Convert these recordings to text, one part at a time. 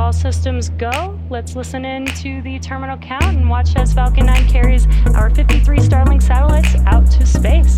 all systems go. Let's listen in to the terminal count and watch as Falcon 9 carries our 53 Starlink satellites out to space.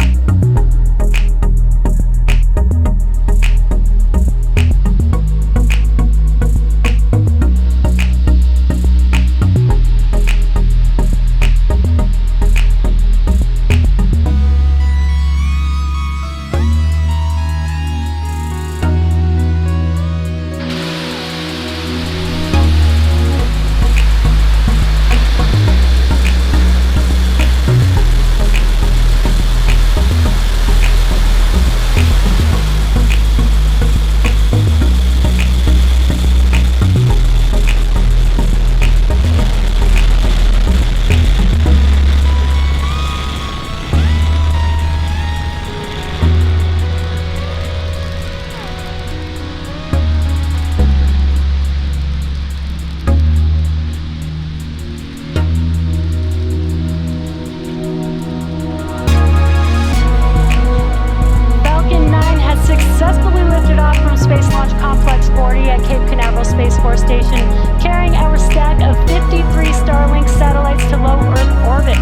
Carrying our stack of 53 Starlink satellites to low Earth orbit.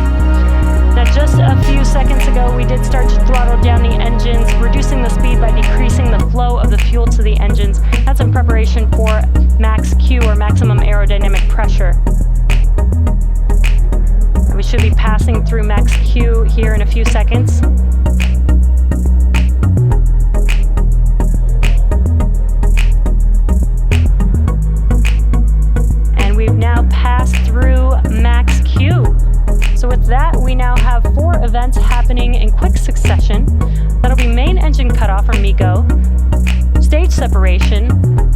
Now, just a few seconds ago, we did start to throttle down the engines, reducing the speed by decreasing the flow of the fuel to the engines. That's in preparation for max Q, or maximum aerodynamic pressure. We should be passing through max Q here in a few seconds. So with that, we now have 4 events happening in quick succession. That'll be main engine cutoff, or MECO, stage separation,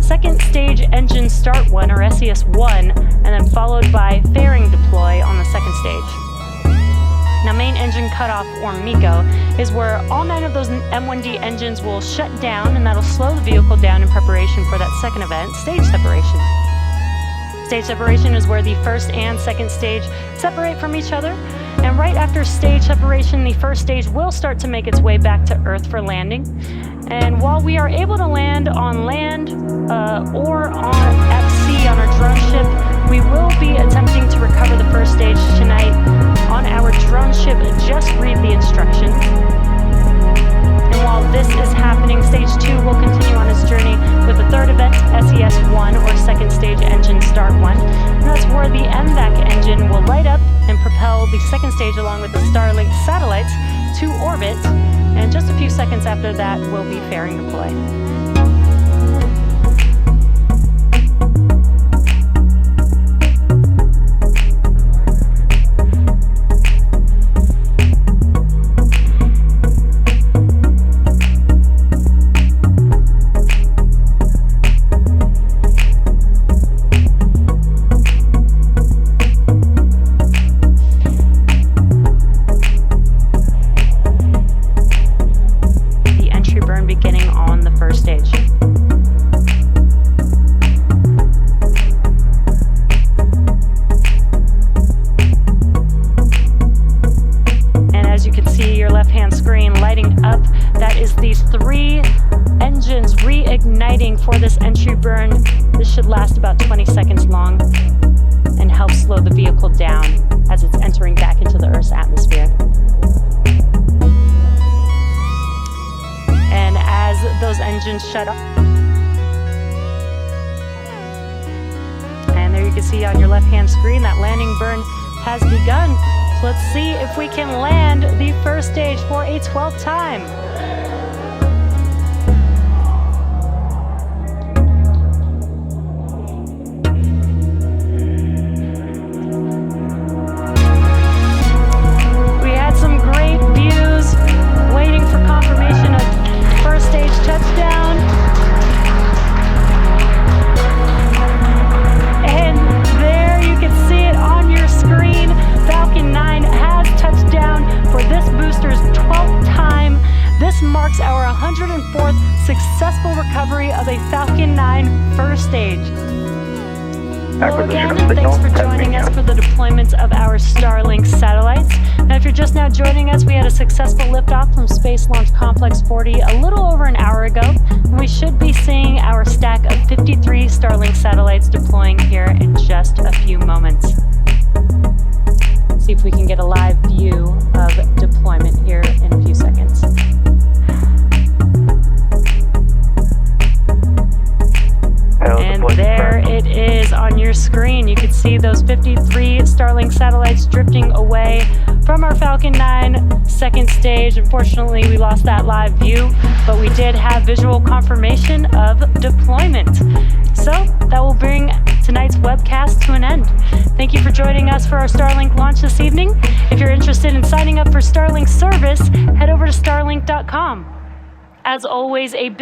second stage engine start 1, or SES1, and then followed by fairing deploy on the second stage. Now, main engine cutoff, or MECO, is where all 9 of those M1D engines will shut down, and that'll slow the vehicle down in preparation for that second event, stage separation. Stage separation is where the first and second stage separate from each other. And right after stage separation, the first stage will start to make its way back to Earth for landing. And while we are able to land on land or at sea on our drone ship, we will be attempting to recover the first stage tonight on our drone ship. Just read the instructions. And while this is happening, stage 2 will continue on its journey with the third event, SES1, or second stage engine start 1. And that's where the MVAC engine will light up and propel the second stage along with the Starlink satellites to orbit. And just a few seconds after that will be fairing deploy. Beginning on the first stage. And as you can see, your left-hand screen lighting up, that is these 3 engines reigniting for this entry burn. This should last about 20 seconds long and help slow the vehicle down as it's entering back into the Earth's atmosphere. And as those engines shut off, and there you can see on your left-hand screen that landing burn has begun. So let's see if we can land the first stage for a 12th time. We had some great views, waiting for confirmation of first stage touchdown. And there you can see it on your screen. Falcon 9 has touched down for this booster's 12th time. This marks our 104th successful recovery of a Falcon 9 first stage. Hello Acquisition again, of and thanks for signal joining us has for the deployment of our Starlink satellites. Now, if you're just now joining us, we had a successful liftoff from Space Launch Complex 40 a little over an hour ago, and we should be seeing our stack of 53 Starlink satellites deploying here in just a few moments. See if we can get a live view of deployment here in a few seconds. And there it is on your screen. You can see those 53 Starlink satellites drifting away from our Falcon 9 second stage. Unfortunately, we lost that live view, but we did have visual confirmation of deployment. So that will bring tonight's webcast to an end. Thank you for joining us for our Starlink launch this evening. If you're interested in signing up for Starlink service, head over to starlink.com. As always, a big